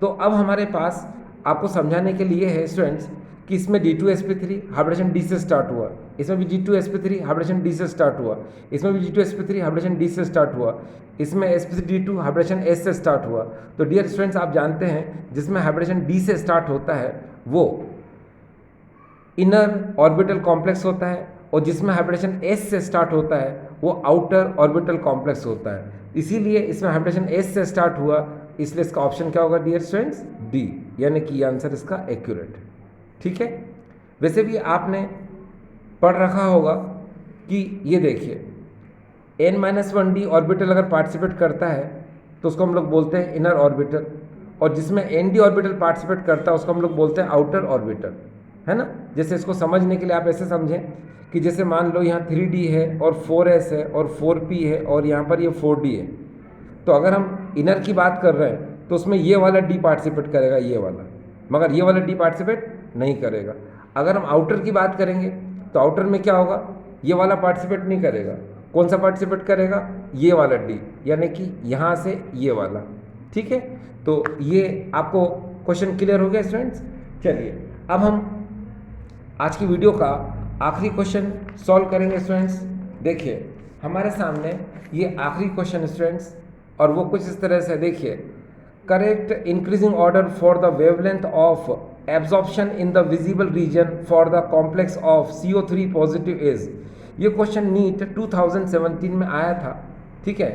तो अब हमारे पास आपको समझाने के लिए है स्टूडेंट्स कि इसमें d2sp3 हाइब्रिडेशन D से स्टार्ट हुआ, इसमें भी d2sp3 हाइब्रिडेशन D से स्टार्ट हुआ, इसमें भी d2sp3 हाइब्रिडेशन D से स्टार्ट हुआ, इसमें sp3d2 हाइब्रिडेशन S से स्टार्ट हुआ। तो डियर स्टूडेंट्स आप जानते हैं जिसमें हाइब्रिडेशन D से स्टार्ट होता है वो इनर ऑर्बिटल कॉम्प्लेक्स होता है, और जिसमें हाइब्रिडेशन S से स्टार्ट होता है वो आउटर ऑर्बिटल कॉम्प्लेक्स होता है। इसीलिए इसमें हाइब्रिडेशन S से स्टार्ट हुआ, इसलिए इसका ऑप्शन क्या होगा डियर स्टूडेंट्स? D, यानी कि आंसर इसका एक्यूरेट है। ठीक है, वैसे भी आपने पढ़ रखा होगा कि ये देखिए n-1d ऑर्बिटल अगर पार्टिसिपेट करता है तो उसको हम लोग बोलते हैं इनर ऑर्बिटल, और जिसमें nd ऑर्बिटल पार्टिसिपेट करता है उसको हम लोग बोलते हैं आउटर ऑर्बिटल, है ना। जैसे इसको समझने के लिए आप ऐसे समझें कि जैसे मान लो यहाँ 3d है और 4s है और 4p है और यहाँ पर ये 4d है, तो अगर हम इनर की बात कर रहे हैं तो उसमें ये वाला d पार्टिसिपेट करेगा, ये वाला, मगर ये वाला d पार्टिसिपेट नहीं करेगा। अगर हम आउटर की बात करेंगे तो आउटर में क्या होगा, ये वाला पार्टिसिपेट नहीं करेगा। कौन सा पार्टिसिपेट करेगा, ये वाला d, यानी कि यहाँ से ये वाला, ठीक है। तो ये आपको क्वेश्चन क्लियर हो गया स्टूडेंट्स। चलिए अब हम आज की वीडियो का आखिरी क्वेश्चन सॉल्व करेंगे स्टूडेंट्स। देखिए हमारे सामने ये आखिरी क्वेश्चन स्टूडेंट्स, और वो कुछ इस तरह से, देखिए correct increasing order for the wavelength of absorption in the visible region for the complex of CO3 positive is. ये क्वेश्चन नीट 2017 में आया था, ठीक है।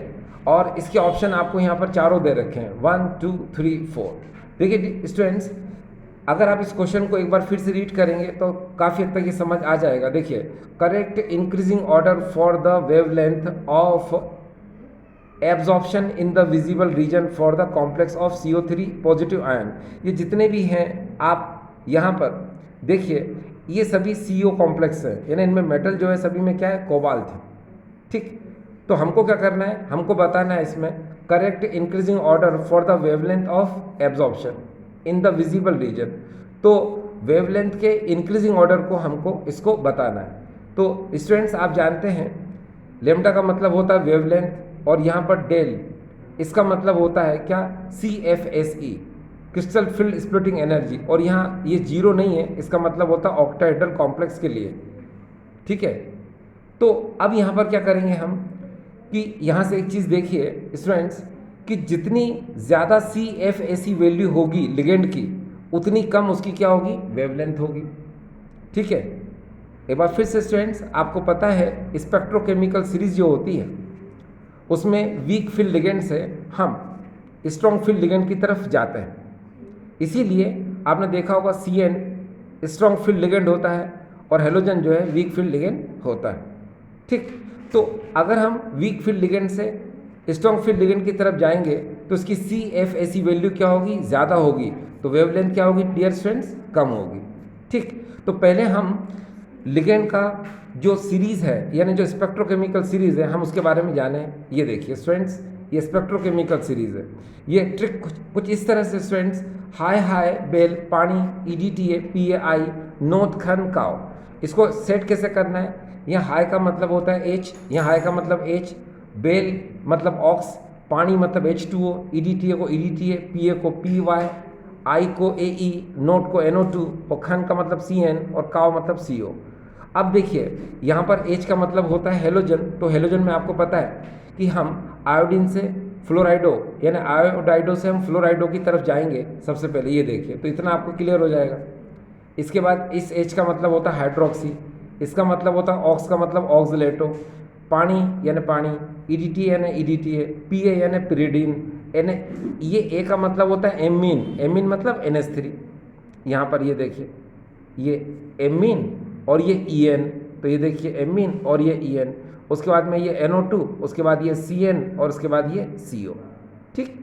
और इसके ऑप्शन आपको यहाँ पर चारों दे रखे हैं, 1 2 3 4। देखिए स्टूडेंट्स, अगर आप इस क्वेश्चन को एक बार फिर से रीड करेंगे तो काफ़ी हद तक ये समझ आ जाएगा। देखिए correct increasing order for the wavelength of absorption in the visible region for the complex of CO3 positive ion, ये जितने भी हैं आप यहाँ पर देखिए, ये सभी CO कॉम्प्लेक्स है, यानी इनमें मेटल जो है सभी में क्या है, कोबाल्ट है, ठीक। तो हमको क्या करना है, हमको बताना है इसमें correct increasing order for the wavelength of absorption in the visible region. तो वेवलेंथ के इंक्रीजिंग ऑर्डर को हमको इसको बताना है। तो स्टूडेंट्स आप जानते हैं लेम्डा का मतलब होता है वेवलेंथ, और यहाँ पर डेल इसका मतलब होता है क्या, CFSE crystal field splitting energy, और यहाँ ये जीरो नहीं है, इसका मतलब होता है ऑक्टाहेड्रल कॉम्प्लेक्स के लिए, ठीक है। तो अब यहाँ पर क्या करेंगे हम कि यहाँ से एक चीज़ देखिए स्टूडेंट्स कि जितनी ज़्यादा CFSE वैल्यू होगी लिगेंड की, उतनी कम उसकी क्या होगी, वेवलेंथ होगी, ठीक है। एक बार फिर से स्टूडेंट्स, आपको पता है स्पेक्ट्रोकेमिकल सीरीज जो होती है उसमें वीक फील्ड लिगेंड से हम स्ट्रॉन्ग फील्ड लिगेंड की तरफ जाते हैं, इसीलिए आपने देखा होगा CN स्ट्रॉन्ग फील्ड लिगेंड होता है और हेलोजन जो है वीक फील्ड लिगेंड होता है, ठीक। तो अगर हम वीक फील्ड लिगेंड से स्ट्रॉन्ग फील्ड लिगेंड की तरफ जाएंगे तो इसकी CFSE वैल्यू क्या होगी, ज़्यादा होगी, तो वेवलेंथ क्या होगी डियर स्टूडेंट्स, कम होगी, ठीक। तो पहले हम लिगेंड का जो सीरीज़ है, यानी जो स्पेक्ट्रोकेमिकल सीरीज़ है, हम उसके बारे में जाने। ये देखिए स्टूडेंट्स, ये स्पेक्ट्रोकेमिकल सीरीज़ है। ये ट्रिक कुछ इस तरह से स्टूडेंट्स, हाई बेल पानी EDTA PAI नोट खन काओ, इसको सेट कैसे करना है। यहाँ हाई का मतलब होता है H, यहाँ हाई का मतलब H, बेल मतलब ऑक्स, पानी मतलब H2O, EDTA को EDTA, PA को PY, I को AE, नोट को NO2 और खन का मतलब CN और काओ मतलब CO। अब देखिए यहाँ पर H का मतलब होता है हेलोजन, तो हेलोजन में आपको पता है कि हम आयोडीन से फ्लोराइडो, यानी आयोडाइडो से हम फ्लोराइडो की तरफ जाएंगे सबसे पहले, ये देखिए, तो इतना आपको क्लियर हो जाएगा। इसके बाद इस H का मतलब होता है हाइड्रोक्सी, इसका मतलब होता है ऑक्स का मतलब ऑक्सलेटो, पानी यानी पानी, EDTA यानी EDTA, PA यानी पिरिडीन, ये A का मतलब होता है एमीन, एमीन मतलब NH3। यहाँ पर ये देखिए, ये एमीन और ये EN, तो ये देखिए एमीन और ये EN, उसके बाद में ये NO2, उसके बाद ये CN और उसके बाद ये CO, ठीक।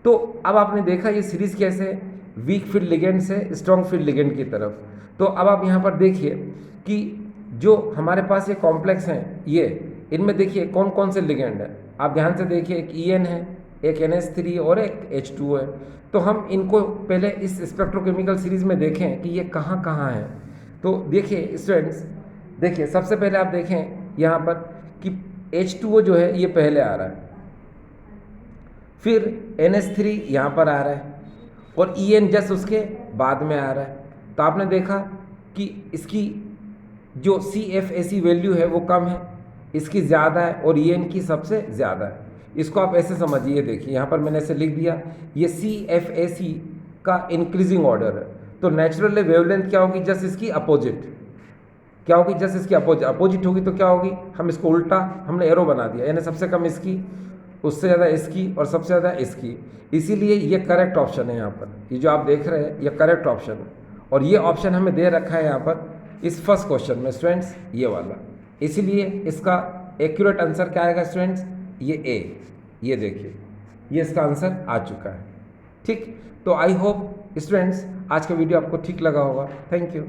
तो अब आपने देखा ये सीरीज कैसे, वीक फील्ड लिगेंड से स्ट्रॉन्ग फील्ड लिगेंड की तरफ। तो अब आप यहाँ पर देखिए कि जो हमारे पास ये कॉम्प्लेक्स हैं, ये इनमें देखिए कौन कौन से लिगेंड हैं, आप ध्यान से देखिए, एक EN है, एक NH3 और एक H2O है। तो हम इनको पहले इस स्पेक्ट्रोकेमिकल सीरीज में देखें कि ये कहाँ कहाँ है। तो देखिए स्टूडेंट्स, देखिए सबसे पहले आप देखें यहाँ पर कि H2O जो है ये पहले आ रहा है, फिर NH3 यहाँ पर आ रहा है और EN जस्ट उसके बाद में आ रहा है। तो आपने देखा कि इसकी जो CFSE वैल्यू है वो कम है, इसकी ज़्यादा है और EN की सबसे ज़्यादा है। इसको आप ऐसे समझिए, देखिए यहाँ पर मैंने ऐसे लिख दिया, ये CFSE का इंक्रीजिंग ऑर्डर है, तो नेचुरल वेवलेंथ क्या होगी, जस्ट इसकी अपोजिट, क्या होगी, जस्ट इसकी अपोजिट होगी, तो क्या होगी, हम इसको उल्टा हमने एरो बना दिया, यानी सबसे कम इसकी, उससे ज़्यादा इसकी और सबसे ज़्यादा इसकी, इसीलिए ये करेक्ट ऑप्शन है। यहाँ पर ये जो आप देख रहे हैं ये करेक्ट ऑप्शन है, और ये ऑप्शन हमें दे रखा है यहाँ पर इस फर्स्ट क्वेश्चन में स्टूडेंट्स, ये वाला, इसीलिए इसका एक्यूरेट आंसर क्या आएगा स्टूडेंट्स, ये A, ये देखिए ये इसका आंसर आ चुका है, ठीक। तो आई होप स्टूडेंट्स आज का वीडियो आपको ठीक लगा होगा। Thank you.